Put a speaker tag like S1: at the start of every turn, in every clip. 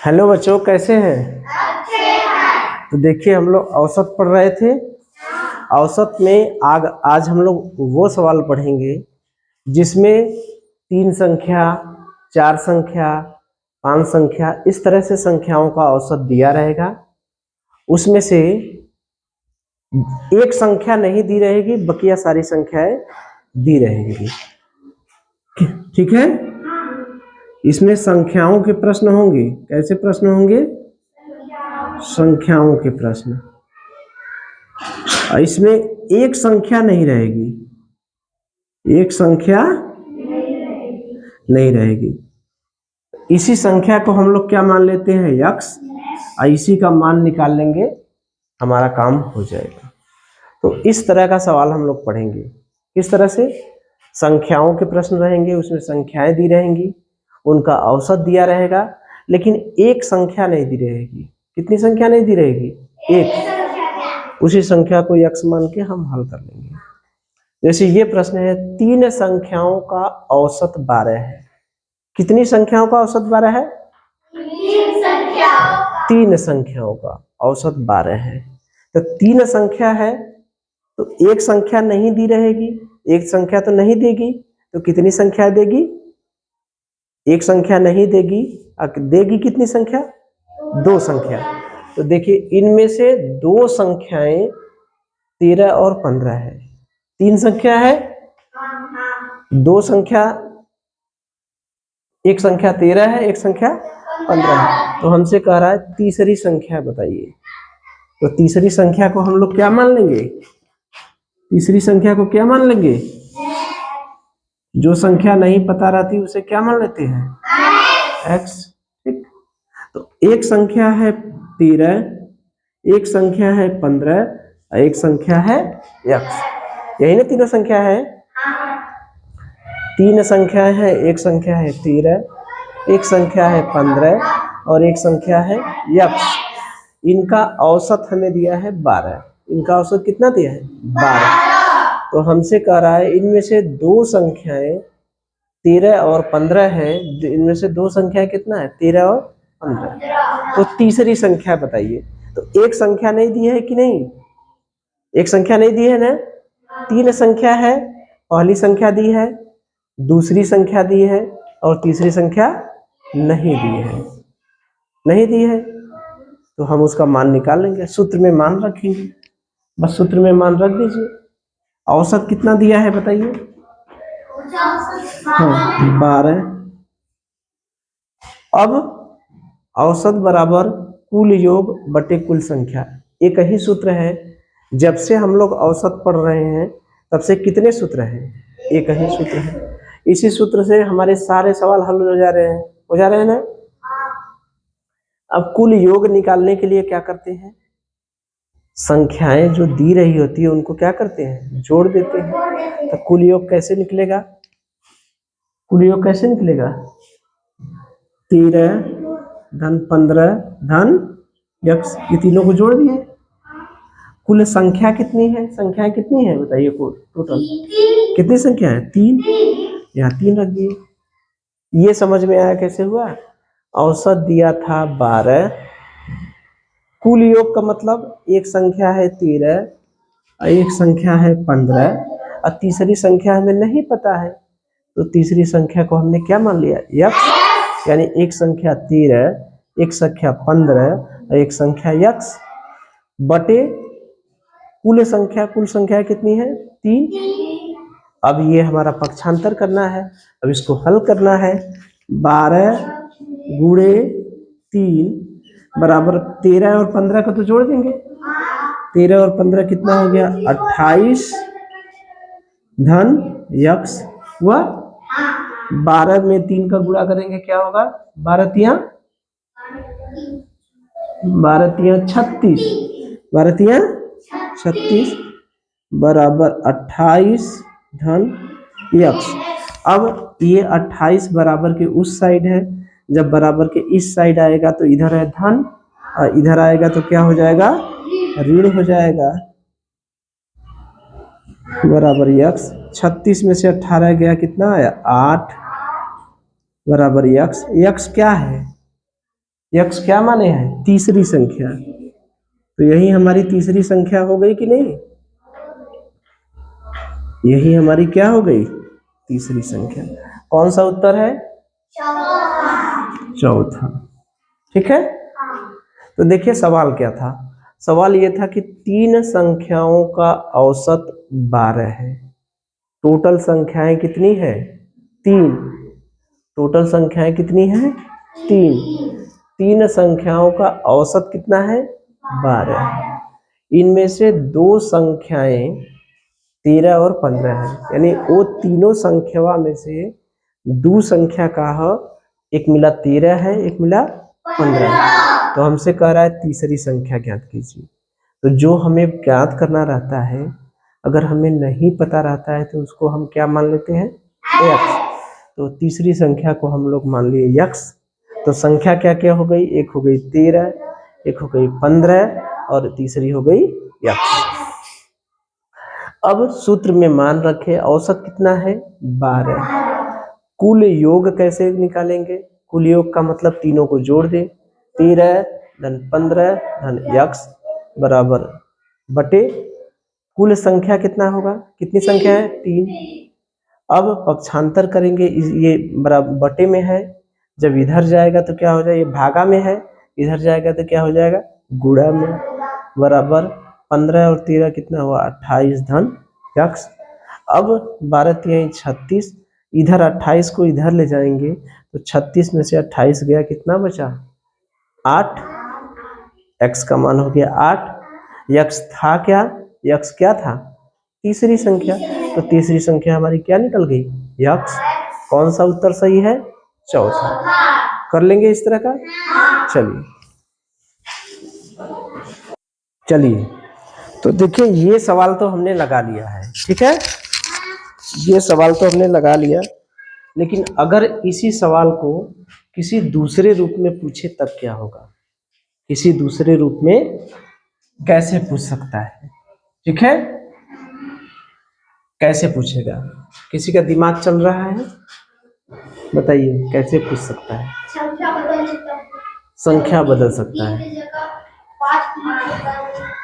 S1: Hello बच्चों, कैसे हैं? तो देखिए, हम लोग औसत पढ़ रहे थे। औसत में आज हम लोग वो सवाल पढ़ेंगे जिसमें 3 संख्या, 4 संख्या, 5 संख्या, इस तरह से संख्याओं का औसत दिया रहेगा। उसमें से एक संख्या नहीं दी रहेगी, बकिया सारी संख्याएं दी रहेंगी। ठीक है? इसमें संख्याओं के प्रश्न होंगे। कैसे प्रश्न होंगे? संख्याओं के प्रश्न। इसमें एक संख्या नहीं रहेगी, एक संख्या नहीं रहेगी। इसी संख्या को हम लोग क्या मान लेते हैं? यक्स। इसी का मान निकाल लेंगे, हमारा काम हो जाएगा। तो इस तरह का सवाल हम लोग पढ़ेंगे। किस तरह से? संख्याओं के प्रश्न रहेंगे, उसमें संख्याएं दी रहेंगी, उनका औसत दिया रहेगा, लेकिन एक संख्या नहीं दी रहेगी। कितनी संख्या नहीं दी रहेगी? एक। उसी संख्या को यक्स मान के हम हल कर लेंगे। जैसे ये प्रश्न है, 3 संख्याओं का औसत 12 है। कितनी संख्याओं का औसत 12 है? 3 संख्याओं का औसत 12 है। तो 3 संख्या है, तो एक संख्या नहीं दी रहेगी, एक संख्या तो नहीं देगी, तो कितनी संख्या देगी? एक संख्या नहीं देगी, देगी कितनी संख्या? 2 संख्या। तो देखिए, इनमें से 2 संख्याएं 13 और 15 है। 3 संख्या है, 2 संख्या, एक संख्या 13 है, एक संख्या 15 है। तो हमसे कह रहा है तीसरी संख्या बताइए। तो तीसरी संख्या को हम लोग क्या मान लेंगे? तीसरी संख्या को क्या मान लेंगे? जो संख्या नहीं पता रहती उसे क्या मान लेते हैं? एक्स। ठीक। तो एक संख्या है 13, एक संख्या है 15, एक संख्या है यक्स। यही ना तीनों संख्या है। 3 संख्या है, एक संख्या है 13, एक संख्या है 15 और एक संख्या है यक्स। इनका औसत हमें दिया है 12। इनका औसत कितना दिया है? 12। तो हमसे कह रहा है इनमें से 2 संख्याएं 13 और 15 है। इनमें से 2 संख्याएं कितना है? 13 और 15। तो तीसरी संख्या बताइए। तो एक संख्या नहीं दी है कि नहीं? एक संख्या नहीं दी है ना? 3 संख्या है, पहली संख्या दी है, दूसरी संख्या दी है और तीसरी संख्या नहीं दी है। नहीं दी है तो हम उसका मान निकाल लेंगे, सूत्र में मान रखेंगे। बस सूत्र में मान रख दीजिए। औसत कितना दिया है बताइए? हाँ, 12। अब औसत बराबर कुल योग बटे कुल संख्या। एक ही सूत्र है। जब से हम लोग औसत पढ़ रहे हैं तब से कितने सूत्र हैं? एक ही सूत्र है। इसी सूत्र से हमारे सारे सवाल हल हो जा रहे हैं। हो जा रहे हैं ना? अब कुल योग निकालने के लिए क्या करते हैं? संख्याएं जो दी रही होती है उनको क्या करते हैं? जोड़ देते हैं। तो कुल योग कैसे निकलेगा? कुल योग कैसे निकलेगा? 13 धन 15 धन यक्स, ये तीनों को जोड़ दिए। कुल संख्या कितनी है? संख्या कितनी है बताइए? कुल टोटल कितनी संख्या है? 3। यहाँ 3 रख दिए। ये समझ में आया कैसे हुआ? औसत दिया था 12, कुल योग का मतलब एक संख्या है 13, एक संख्या है 15 और तीसरी संख्या हमें नहीं पता है। तो तीसरी संख्या को हमने क्या मान लिया? यक्स। यानी एक संख्या 13, एक संख्या 15 और एक संख्या यक्स बटे कुल संख्या। कुल संख्या कितनी है? 3। अब ये हमारा पक्षांतर करना है। अब इसको हल करना है। 12 गुणे 3 बराबर 13 और 15 का तो जोड़ देंगे। 13 और 15 कितना हो गया? 28 धन यक्स हुआ। 12 में 3 का गुणा करेंगे क्या होगा? 12 तिया 36, 12 तिया 36 बराबर 28 धन यक्स। अब ये 28 बराबर के उस साइड है, जब बराबर के इस साइड आएगा तो इधर है धन और इधर आएगा तो क्या हो जाएगा? ऋण हो जाएगा। बराबर यक्स। 36 में से 18 गया, कितना आया? 8 बराबर यक्स। यक्स क्या है? यक्स क्या माने हैं? तीसरी संख्या। तो यही हमारी तीसरी संख्या हो गई कि नहीं? यही हमारी क्या हो गई? तीसरी संख्या। कौन सा उत्तर है? चौथा। ठीक है। तो देखिए सवाल क्या था। सवाल ये था कि तीन संख्याओं का औसत 12 है। टोटल संख्याएं कितनी है? 3। टोटल संख्याएं कितनी है? 3। तीन संख्याओं का औसत कितना है? 12। इनमें से दो संख्याएं 13 और 15 है, यानी वो तीनों संख्या में से दो संख्या का एक मिला 13 है, एक मिला 15। तो हमसे कह रहा है तीसरी संख्या ज्ञात कीजिए। तो जो हमें ज्ञात करना रहता है, अगर हमें नहीं पता रहता है तो उसको हम क्या मान लेते हैं? x। तो तीसरी संख्या को हम लोग मान लिए x। तो संख्या क्या क्या हो गई? एक हो गई 13, एक हो गई 15 और तीसरी हो गई x। अब सूत्र में मान रखे औसत कितना है? 12। कुल योग कैसे निकालेंगे? कुल योग का मतलब तीनों को जोड़ दे। 13 धन 15 धन x बराबर बटे कुल संख्या कितना होगा? कितनी संख्या है? 3। अब पक्षांतर करेंगे, ये बराबर बटे में है, जब इधर जाएगा तो क्या हो जाएगा? ये भागा में है, इधर जाएगा तो क्या हो जाएगा? गुणा में। बराबर 15 और 13 कितना हुआ? 28 धन x। अब 12 3 36, इधर 28 को इधर ले जाएंगे तो 36 में से 28 गया, कितना बचा? 8। x का मान हो गया 8। x था क्या? x क्या था? तीसरी संख्या। तो तीसरी संख्या हमारी क्या निकल गई? x। कौन सा उत्तर सही है? चौथा। कर लेंगे इस तरह का। चलिए चलिए, तो देखिए ये सवाल तो हमने लगा लिया है, ठीक है। ये सवाल तो हमने लगा लिया, लेकिन अगर इसी सवाल को किसी दूसरे रूप में पूछे तब क्या होगा? किसी दूसरे रूप में कैसे पूछ सकता है? ठीक है, कैसे पूछेगा? किसी का दिमाग चल रहा है? बताइए कैसे पूछ सकता है? संख्या बदल सकता है।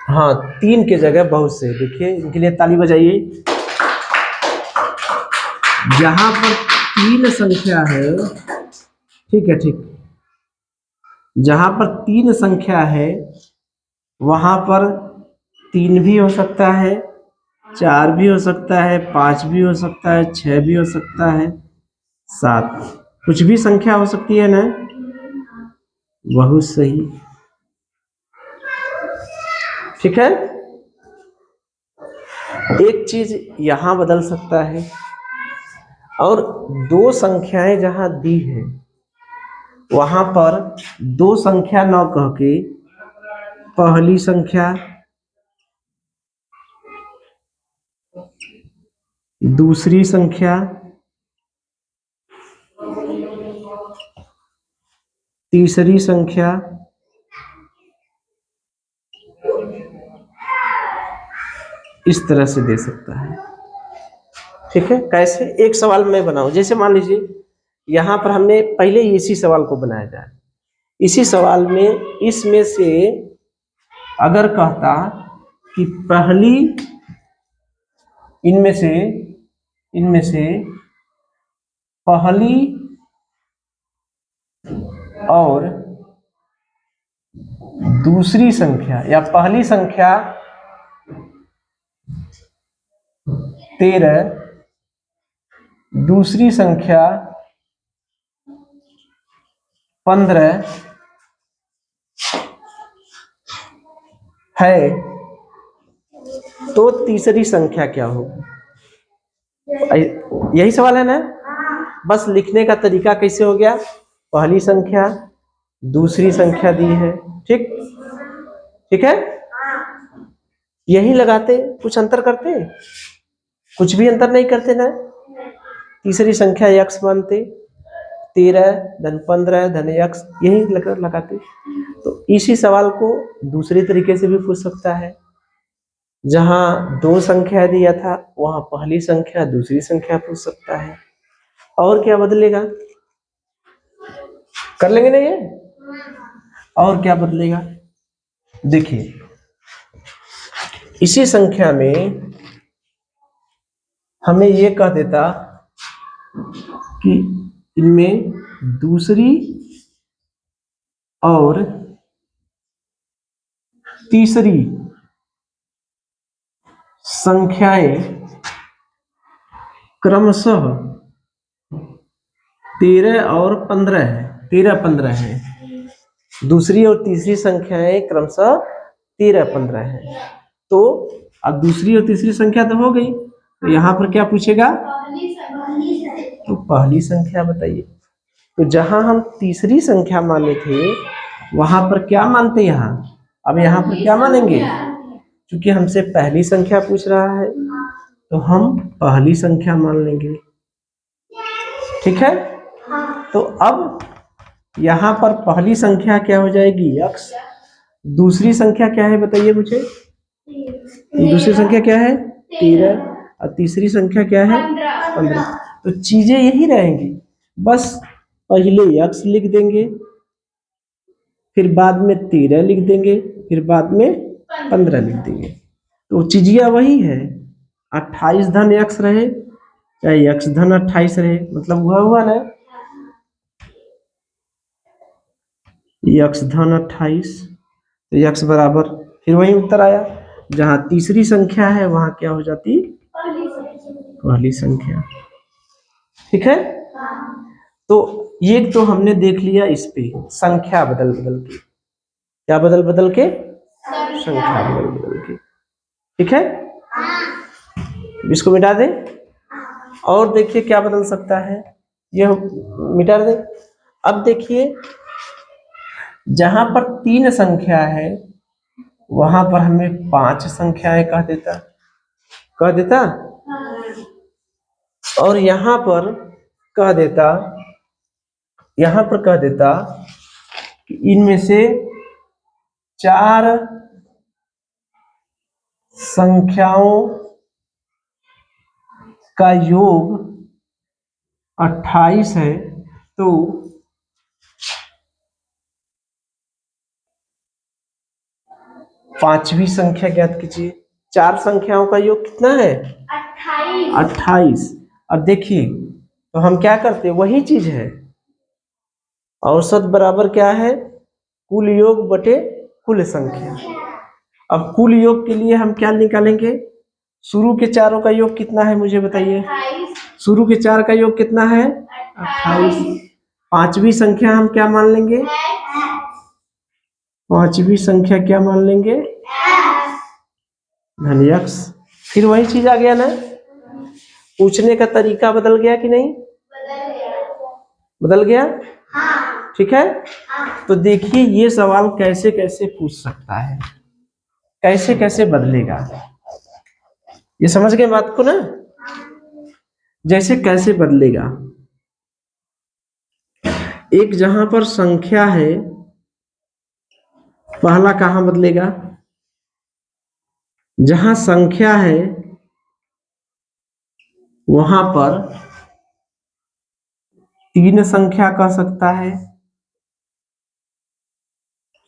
S1: हाँ, 3 के जगह बहुत से। देखिए इनके लिए ताली बजाइए। जहां पर 3 संख्या है, ठीक है, ठीक, जहां पर 3 संख्या है वहां पर 3 भी हो सकता है, 4 भी हो सकता है, 5 भी हो सकता है, 6 भी हो सकता है, 7, कुछ भी संख्या हो सकती है ना। बहुत सही, ठीक है। एक चीज यहां बदल सकता है, और दो संख्याएं जहां दी है वहां पर दो संख्या न कह के पहली संख्या, दूसरी संख्या, तीसरी संख्या, इस तरह से दे सकता है। ठीक है, कैसे? एक सवाल मैं बनाऊं, जैसे मान लीजिए यहां पर हमने पहले इसी सवाल को बनाया जाए। इसी सवाल में इसमें से अगर कहता कि पहली इनमें से पहली और दूसरी संख्या, या पहली संख्या 13, दूसरी संख्या 15 है, तो तीसरी संख्या क्या होगी? यही सवाल है ना। बस लिखने का तरीका कैसे हो गया? पहली संख्या, दूसरी संख्या दी है, ठीक, ठीक है, यही लगाते, कुछ अंतर करते? कुछ भी अंतर नहीं करते ना। तीसरी संख्या x मानते, 13 धन 15 धन x, यही लगाते। तो इसी सवाल को दूसरे तरीके से भी पूछ सकता है। जहां दो संख्या दिया था वहां पहली संख्या दूसरी संख्या पूछ सकता है। और क्या बदलेगा? कर लेंगे ना ये? और क्या बदलेगा? देखिए इसी संख्या में हमें ये कह देता कि इनमें दूसरी और तीसरी संख्याएं क्रमशः 13 और 15 है, 13-15 है। दूसरी और तीसरी संख्याएं क्रमशः 13-15 है। तो अब दूसरी और तीसरी संख्या तो हो गई, तो यहाँ पर क्या पूछेगा? तो पहली संख्या बताइए। तो जहां हम तीसरी संख्या माने थे वहां पर क्या मानते यहाँ? अब यहाँ पर क्या मानेंगे? क्योंकि हमसे पहली संख्या पूछ रहा है तो हम पहली संख्या मान लेंगे। ठीक है, तो अब यहाँ पर पहली संख्या क्या हो जाएगी? x। दूसरी संख्या क्या है बताइए मुझे? दूसरी संख्या क्या है? 13। और तीसरी संख्या क्या है? 15। तो चीजें यही रहेंगी, बस पहले x लिख देंगे, फिर बाद में 13 लिख देंगे, फिर बाद में 15 लिख देंगे। तो चीजिया वही है, 28 धन x रहे चाहे x धन 28 रहे, मतलब हुआ ना, x धन 28, तो x बराबर फिर वही उत्तर आया। जहां तीसरी संख्या है वहां क्या हो जाती? पहली संख्या। ठीक है, तो ये तो हमने देख लिया इस पे संख्या बदल बदल के। क्या बदल बदल के? संख्या बदल बदल के। ठीक है, इसको मिटा दे। और देखिए क्या बदल सकता है, ये मिटा दे। अब देखिए जहां पर 3 संख्या है वहां पर हमें 5 संख्याएं कह देता और यहां पर कह देता कि इनमें से 4 संख्याओं का योग 28 है। तो पांचवी संख्या ज्ञात कीजिए। 4 संख्याओं का योग कितना है? 28। अब देखिए तो हम क्या करते हैं, वही चीज है, औसत बराबर क्या है? कुल योग बटे कुल संख्या। अब कुल योग के लिए हम क्या निकालेंगे? शुरू के चारों का योग कितना है मुझे बताइए? शुरू के 4 का योग कितना है? 28। पांचवी संख्या हम क्या मान लेंगे? पांचवी संख्या क्या मान लेंगे? धन x। फिर वही चीज आ गया ना, पूछने का तरीका बदल गया कि नहीं? बदल गया। ठीक है, तो देखिए ये सवाल कैसे कैसे पूछ सकता है, कैसे कैसे बदलेगा, ये समझ गए बात को ना? जैसे कैसे बदलेगा, एक जहां पर संख्या है पहला कहां बदलेगा? जहां संख्या है वहां पर 3 संख्या कह सकता है,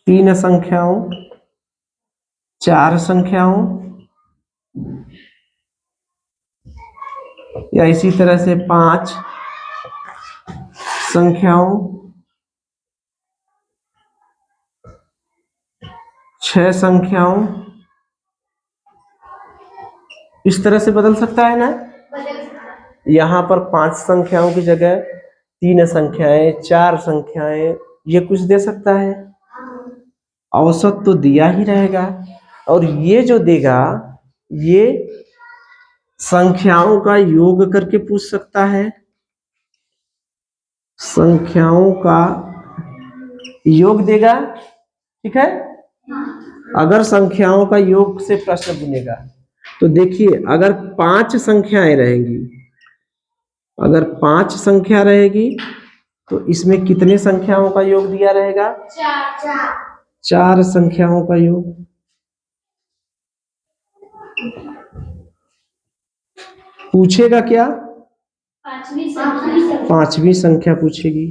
S1: 3 संख्याओं, 4 संख्याओं, या इसी तरह से 5 संख्याओं, 6 संख्याओं, इस तरह से बदल सकता है ना। यहाँ पर 5 संख्याओं की जगह 3 संख्याएं, 4 संख्याएं, ये कुछ दे सकता है। औसत तो दिया ही रहेगा, और ये जो देगा ये संख्याओं का योग करके पूछ सकता है, संख्याओं का योग देगा। ठीक है, अगर संख्याओं का योग से प्रश्न बनेगा तो देखिए अगर 5 संख्याएं रहेंगी, अगर 5 संख्या रहेगी तो इसमें कितने संख्याओं का योग दिया रहेगा? 4 संख्याओं का योग। पूछेगा क्या? पांचवी संख्या पूछेगी।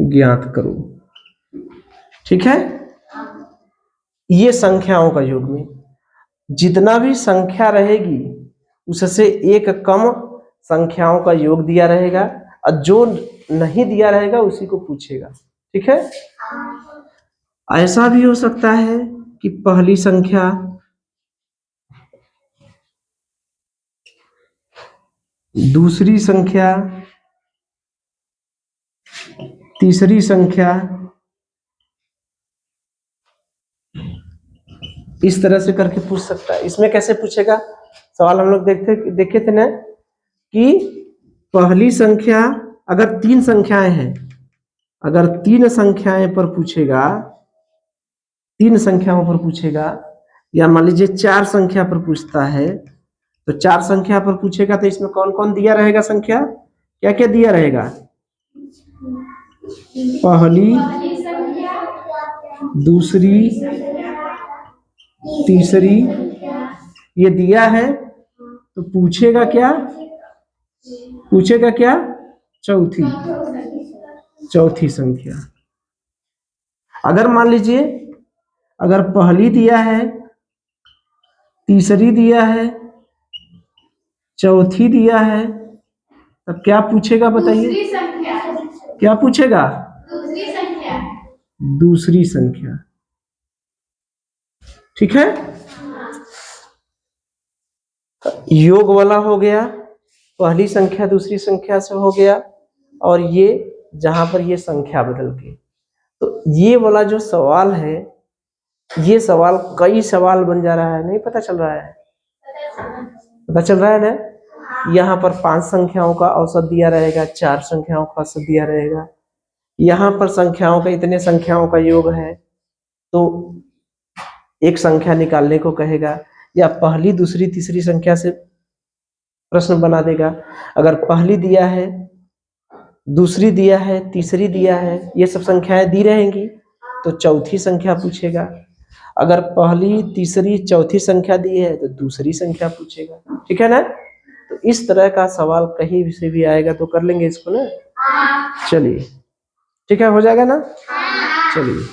S1: ज्ञात करो। ठीक है, ये संख्याओं का योग में जितना भी संख्या रहेगी उससे एक कम संख्याओं का योग दिया रहेगा, और जो नहीं दिया रहेगा उसी को पूछेगा। ठीक है, ऐसा भी हो सकता है कि पहली संख्या, दूसरी संख्या, तीसरी संख्या, इस तरह से करके पूछ सकता है। इसमें कैसे पूछेगा? सवाल हम लोग देखे थे ना कि पहली संख्या, अगर तीन संख्याएं हैं, अगर तीन संख्याएं पर पूछेगा, तीन संख्याओं पर पूछेगा, या मान लीजिए चार संख्या पर पूछता है, तो चार संख्या पर पूछेगा तो इसमें कौन कौन दिया रहेगा संख्या, क्या क्या दिया रहेगा? पहली, दूसरी, तीसरी, ये दिया है। तो पूछेगा क्या? पूछेगा क्या? चौथी, चौथी संख्या। अगर मान लीजिए अगर पहली दिया है, तीसरी दिया है, चौथी दिया है, तब क्या पूछेगा बताइए? क्या पूछेगा? दूसरी संख्या, दूसरी संख्या। ठीक है, योग वाला हो गया, पहली संख्या दूसरी संख्या से हो गया, और ये जहां पर ये संख्या बदल के, तो ये वाला जो सवाल है, ये सवाल कई सवाल बन जा रहा है, नहीं पता चल रहा है? पता चल रहा है ना? यहाँ पर 5 संख्याओं का औसत दिया रहेगा, 4 संख्याओं का औसत दिया रहेगा, यहाँ पर संख्याओं का इतने संख्याओं का योग है, तो एक संख्या निकालने को कहेगा, या पहली दूसरी तीसरी संख्या से प्रश्न बना देगा। अगर पहली दिया है, दूसरी दिया है, तीसरी दिया है, ये सब संख्याएं दी रहेंगी, तो चौथी संख्या पूछेगा। अगर पहली, तीसरी, चौथी संख्या दी है तो दूसरी संख्या पूछेगा। ठीक है ना? तो इस तरह का सवाल कहीं से भी आएगा तो कर लेंगे इसको ना। चलिए, ठीक है, हो जाएगा ना? चलिए।